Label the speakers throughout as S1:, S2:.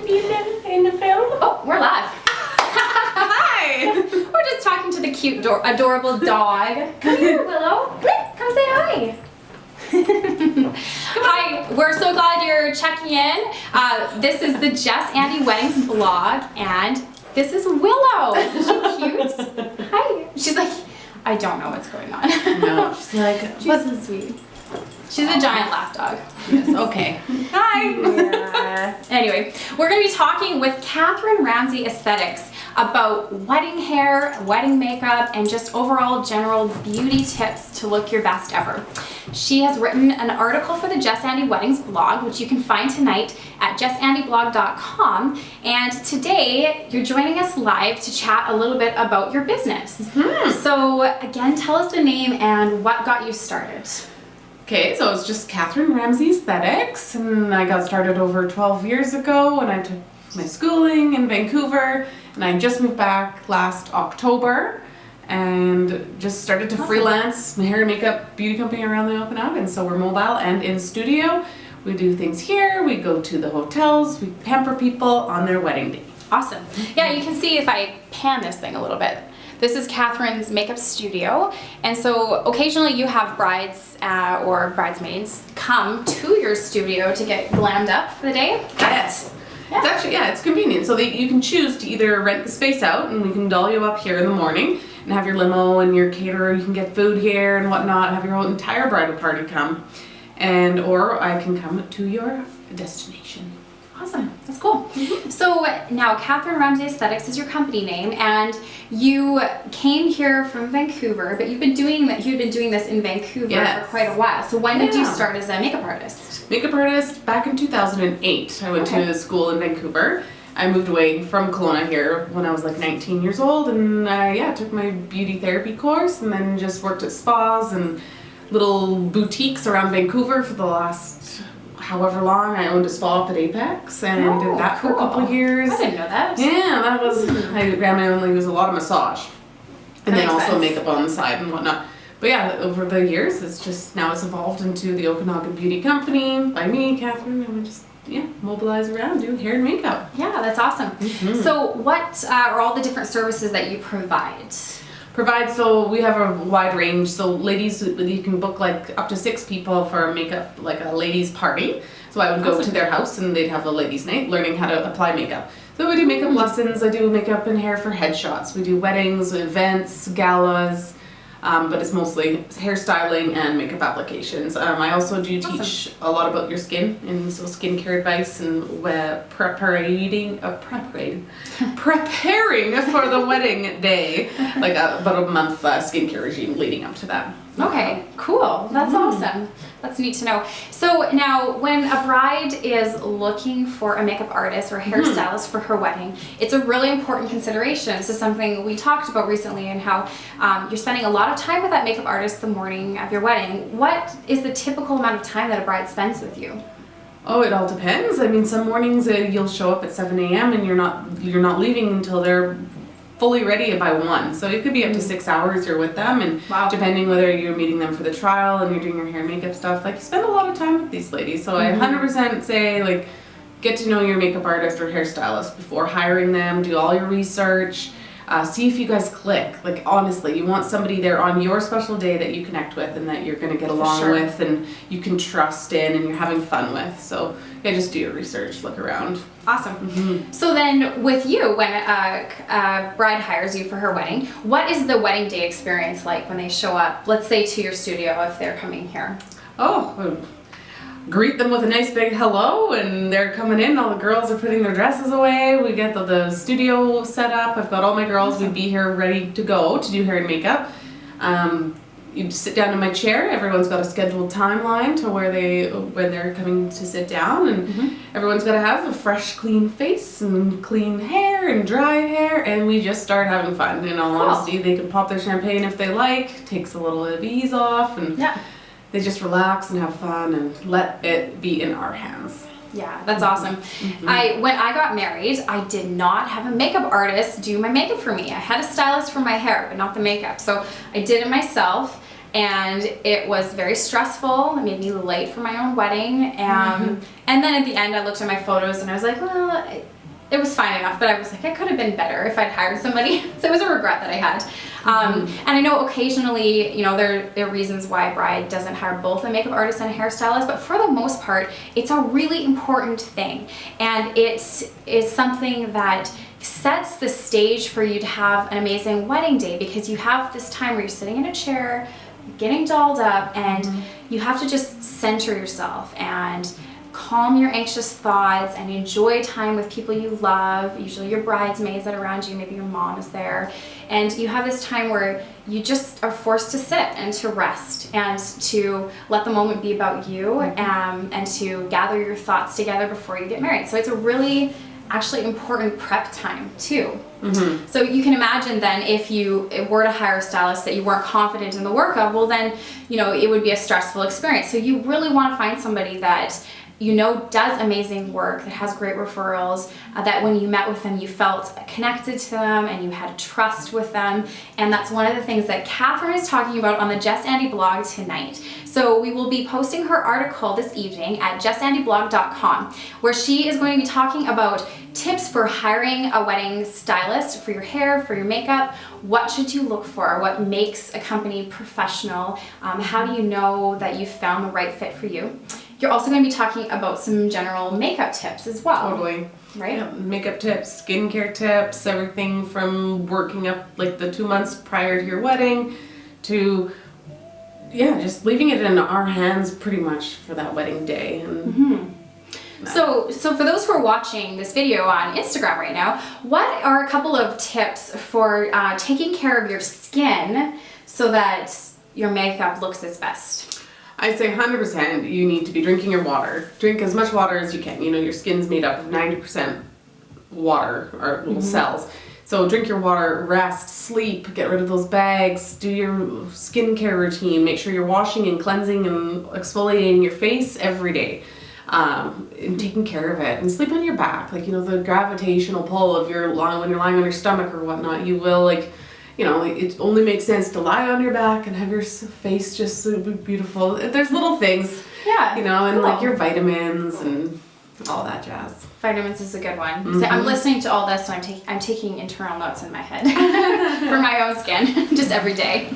S1: to be in the film?
S2: Oh, we're live. Hi. We're just talking to the cute, adorable dog. Come here, Willow. Come say hi. Hi, we're so glad you're checking in. This is the Jess Andy Weddings vlog, and this is Willow. Isn't she cute? Hi. She's like, I don't know what's going on.
S1: No, she's like,
S2: She's so sweet. She's a giant lap dog.
S1: yes, okay.
S2: Hi.
S1: Yeah.
S2: Anyway, we're going to be talking with Kathryn Ramsay Aesthetics about wedding hair, wedding makeup, and just overall general beauty tips to look your best ever. She has written an article for the Jess Andy Weddings blog, which you can find tonight at jessandyblog.com. And today, you're joining us live to chat a little bit about your business. So again, tell us the name and what got you started.
S1: Okay, so it's just Kathryn Ramsay Aesthetics, and I got started over 12 years ago when I took my schooling in Vancouver, and I just moved back last October and just started to freelance my hair and makeup beauty company around the Okanagan. So we're mobile and in studio. We do things here, we go to the hotels, we pamper people on their wedding day.
S2: Awesome. Yeah, you can see if I pan this thing a little bit. This is Kathryn's makeup studio, and so occasionally you have brides or bridesmaids come to your studio to get glammed up for the day.
S1: Yes.
S2: Yeah.
S1: It's actually, yeah, it's convenient. So you can choose to either rent the space out and we can doll you up here in the morning and have your limo and your caterer, you can get food here and whatnot, have your whole entire bridal party come. Or I can come to your destination.
S2: Awesome, that's cool. So now Kathryn Ramsay Aesthetics is your company name, and you came here from Vancouver, but you've been doing this in Vancouver
S1: Yes.
S2: for quite a while. So when did you
S1: Yeah.
S2: start as a makeup artist?
S1: Makeup artist back in 2008. I went to school in Vancouver. I moved away from Kelowna here when I was like 19 years old, and took my beauty therapy course and then just worked at spas and little boutiques around Vancouver for the last however long. I owned a spa up at Apex and did that for a couple years.
S2: I didn't know that.
S1: Yeah, that was, I ran my own, it was a lot of massage. And then
S2: That makes
S1: also
S2: sense.
S1: makeup on the side and whatnot. But yeah, over the years, now it's evolved into the Okanagan Beauty Company by me, Kathryn, and we just, mobilize around, do hair and makeup.
S2: Yeah, that's awesome. So what are all the different services that you provide?
S1: So we have a wide range. So ladies, you can book like up to 6 people for a makeup, like a ladies party. So I would go to their house and they'd have a ladies night learning how to apply makeup. So we do makeup lessons. I do makeup and hair for headshots. We do weddings, events, galas, but it's mostly hairstyling and makeup applications. I also do teach a lot about your skin, and so skincare advice and preparing for the wedding day, like about a month skincare regime leading up to that.
S2: Okay, cool. That's awesome. That's neat to know. So now, when a bride is looking for a makeup artist or hairstylist for her wedding, it's a really important consideration. This is something we talked about recently, and how you're spending a lot of time with that makeup artist the morning of your wedding. What is the typical amount of time that a bride spends with you?
S1: Oh, it all depends. I mean, some mornings you'll show up at 7 a.m. and you're not leaving until they're fully ready by 1. So it could be up to 6 hours you're with them, and depending whether you're meeting them for the trial and you're doing your hair and makeup stuff, like you spend a lot of time with these ladies. So I 100% say, like, get to know your makeup artist or hairstylist before hiring them, do all your research, see if you guys click. Like, honestly, you want somebody there on your special day that you connect with and that you're going to get along with and you can trust in and you're having fun with. So yeah, just do your research, look around.
S2: Awesome. So then with you, when a bride hires you for her wedding, what is the wedding day experience like when they show up, let's say to your studio if they're coming here?
S1: Greet them with a nice big hello, and they're coming in. All the girls are putting their dresses away. We get the studio set up. I've got all my girls. We'd be here ready to go to do hair and makeup. You sit down in my chair. Everyone's got a scheduled timeline to when they're coming to sit down, and everyone's got to have a fresh, clean face and clean hair and dry hair, and we just start having fun. In all honesty, they can pop their champagne if they like. Takes a little of ease off, and they just relax and have fun and let it be in our hands.
S2: Yeah, that's awesome. When I got married, I did not have a makeup artist do my makeup for me. I had a stylist for my hair, but not the makeup. So I did it myself. and it was very stressful. It made me late for my own wedding. And then at the end, I looked at my photos and I was like, well, it was fine enough, but I was like, I could have been better if I'd hired somebody. So it was a regret that I had. And I know occasionally, you know, there are reasons why a bride doesn't hire both a makeup artist and a hairstylist, but for the most part, it's a really important thing. And it is something that sets the stage for you to have an amazing wedding day, because you have this time where you're sitting in a chair, getting dolled up, and you have to just center yourself and calm your anxious thoughts and enjoy time with people you love, usually your bridesmaids that are around you, maybe your mom is there. And you have this time where you just are forced to sit and to rest and to let the moment be about you, and to gather your thoughts together before you get married. So it's a really actually important prep time too. So you can imagine then if you were to hire a stylist that you weren't confident in the work of, well then, you know, it would be a stressful experience. So you really want to find somebody that you know does amazing work, that has great referrals, that when you met with them you felt connected to them and you had trust with them. And that's one of the things that Kathryn is talking about on the Just Andy blog tonight. So we will be posting her article this evening at justandyblog.com, where she is going to be talking about tips for hiring a wedding stylist for your hair, for your makeup. What should you look for? What makes a company professional? How do you know that you've found the right fit for you? You're also going to be talking about some general makeup tips as well.
S1: Totally.
S2: Right?
S1: Yeah, makeup tips, skincare tips, everything from working up like the 2 months prior to your wedding to, yeah, just leaving it in our hands pretty much for that wedding day. And
S2: So for those who are watching this video on Instagram right now, what are a couple of tips for taking care of your skin so that your makeup looks its best?
S1: I'd say 100% you need to be drinking your water. Drink as much water as you can. You know, your skin's made up of 90% water, or little cells. So drink your water, rest, sleep, get rid of those bags, do your skincare routine, make sure you're washing and cleansing and exfoliating your face every day. And taking care of it, and sleep on your back. Like, you know, the gravitational pull of when you're lying on your stomach or whatnot, you will, like, you know, it only makes sense to lie on your back and have your face just so beautiful. There's little things, you know, and like your vitamins and all that jazz.
S2: Vitamins is a good one. So I'm listening to all this, so I'm taking internal notes in my head for my own skin, just every day.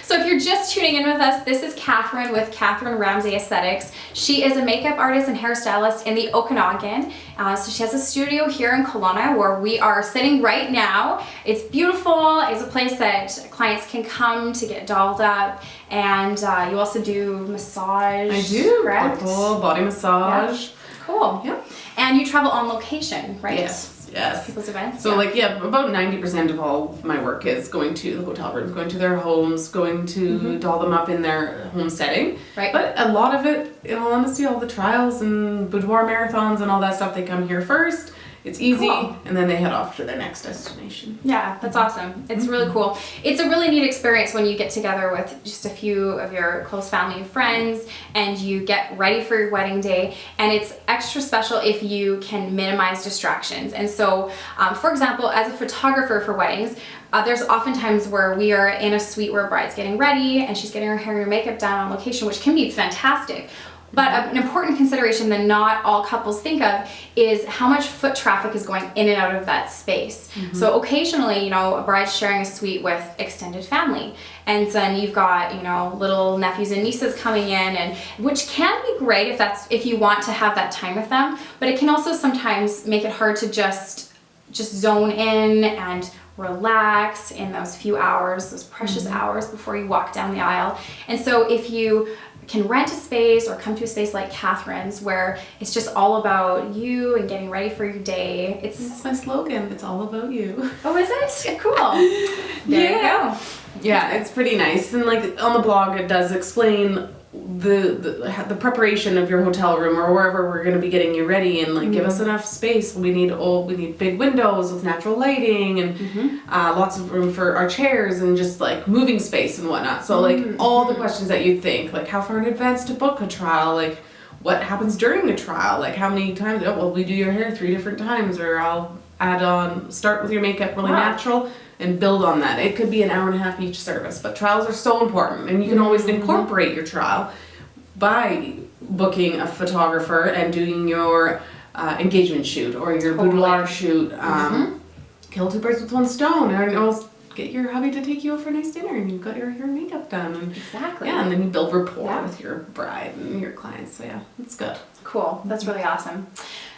S2: So if you're just tuning in with us, this is Kathryn with Kathryn Ramsay Aesthetics. She is a makeup artist and hairstylist in the Okanagan. So she has a studio here in Kelowna where we are sitting right now. It's beautiful. It's a place that clients can come to get dolled up. And you also do massage.
S1: I do.
S2: Correct?
S1: Full body massage.
S2: Yeah. Cool.
S1: Yep.
S2: And you travel on location, right?
S1: Yes.
S2: People's events.
S1: So like, about 90% of all of my work is going to the hotel rooms, going to their homes, going to doll them up in their home setting.
S2: Right.
S1: But a lot of it, in all honesty, all the trials and boudoir marathons and all that stuff, they come here first. It's easy, and then they head off to their next destination.
S2: Yeah, that's awesome. It's really cool. It's a really neat experience when you get together with just a few of your close family and friends and you get ready for your wedding day. And it's extra special if you can minimize distractions. And so, for example, as a photographer for weddings, there's often times where we are in a suite where a bride's getting ready and she's getting her hair and her makeup done on location, which can be fantastic. But an important consideration that not all couples think of is how much foot traffic is going in and out of that space. So occasionally, you know, a bride's sharing a suite with extended family. And then you've got, you know, little nephews and nieces coming in, and which can be great if you want to have that time with them. But it can also sometimes make it hard to just zone in and relax in those few hours, those precious hours before you walk down the aisle. And so if you can rent a space or come to a space like Kathryn's where it's just all about you and getting ready for your day.
S1: It's my slogan. It's all about you.
S2: Oh, is it? Cool. There you go.
S1: Yeah, it's pretty nice. And like on the blog, it does explain the preparation of your hotel room or wherever we're going to be getting you ready, and like give us enough space. We need big windows with natural lighting and lots of room for our chairs and just like moving space and whatnot. So like all the questions that you'd think, like how far in advance to book a trial, like what happens during a trial, like how many times, we do your hair 3 different times, or I'll start with your makeup really natural and build on that. It could be an hour and a half each service, but trials are so important, and you can always incorporate your trial by booking a photographer and doing your engagement shoot or your boudoir shoot. Kill two birds with one stone, and almost get your hubby to take you out for a nice dinner, and you've got your hair and makeup done. And
S2: Exactly.
S1: Yeah, and then you build rapport with your bride and your clients. So yeah, it's good.
S2: Cool. That's really awesome.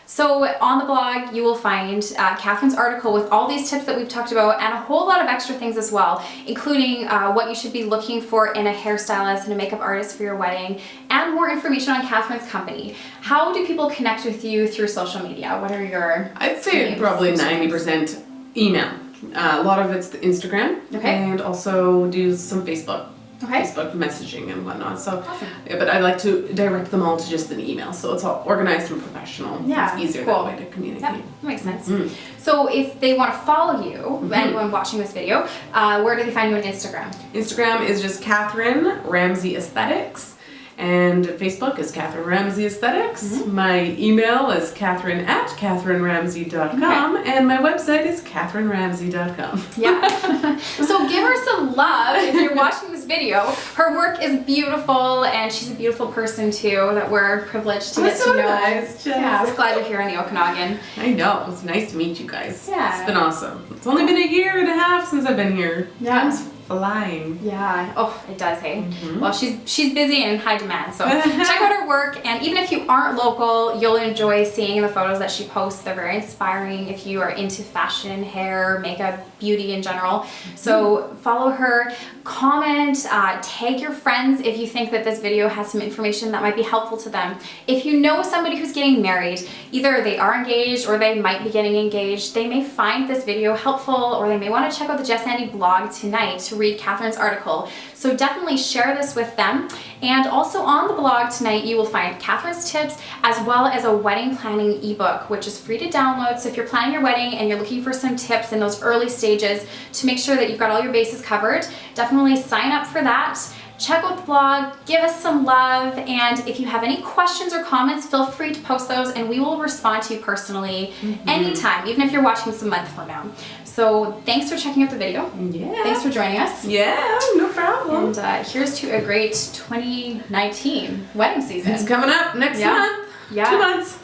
S2: So on the blog, you will find Kathryn's article with all these tips that we've talked about and a whole lot of extra things as well, including what you should be looking for in a hairstylist and a makeup artist for your wedding, and more information on Kathryn's company. How do people connect with you through social media? What are your
S1: I'd say
S2: names?
S1: probably 90% email. A lot of it's the Instagram, and also do some Facebook messaging and whatnot. So, yeah, but I like to direct them all to just an email, so it's all organized and professional.
S2: Yeah,
S1: it's easier that way to communicate.
S2: Yep, that makes sense. So if they want to follow you, anyone watching this video, where do they find you on Instagram?
S1: Instagram is just Kathryn Ramsay Aesthetics. And Facebook is Kathryn Ramsay Aesthetics. My email is kathryn@kathrynramsay.com. And my website is kathrynramsay.com.
S2: Yeah. So give her some love if you're watching this video. Her work is beautiful, and she's a beautiful person too that we're privileged to get to know.
S1: Nice,
S2: Yeah, we're glad you're here in the Okanagan.
S1: I know. It's nice to meet you guys.
S2: Yeah.
S1: It's been awesome. It's only been a year and a half since I've been here.
S2: Yeah.
S1: Time's flying.
S2: Yeah. Oh, it does, hey. Well, she's busy and in high demand, so check out her work. And even if you aren't local, you'll enjoy seeing the photos that she posts. They're very inspiring if you are into fashion, hair, makeup, beauty in general. So follow her, comment, tag your friends if you think that this video has some information that might be helpful to them. If you know somebody who's getting married, either they are engaged or they might be getting engaged, they may find this video helpful, or they may want to check out the Jess Andy blog tonight to read Kathryn's article. So definitely share this with them. And also on the blog tonight, you will find Kathryn's tips as well as a wedding planning ebook, which is free to download. So if you're planning your wedding and you're looking for some tips in those early stages to make sure that you've got all your bases covered, definitely sign up for that. Check out the blog, give us some love, and if you have any questions or comments, feel free to post those and we will respond to you personally anytime, even if you're watching this a month from now. So thanks for checking out the video.
S1: Yeah.
S2: Thanks for joining us.
S1: Yeah, no problem.
S2: And here's to a great 2019 wedding season.
S1: It's coming up next month.
S2: Yeah.
S1: 2 months.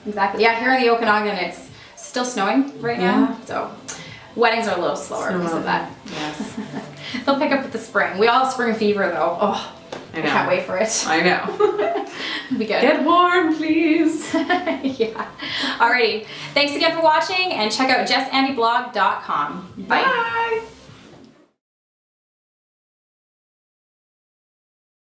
S2: Exactly. Yeah, here in the Okanagan, it's still snowing right now. So weddings are a little slower because of that.
S1: Yes.
S2: They'll pick up with the spring. We all have spring fever though. Oh, I can't wait for it.
S1: I know.
S2: It'll be good.
S1: Get warm, please.
S2: Yeah. Alrighty. Thanks again for watching, and check out jessandyblog.com. Bye.
S1: Bye.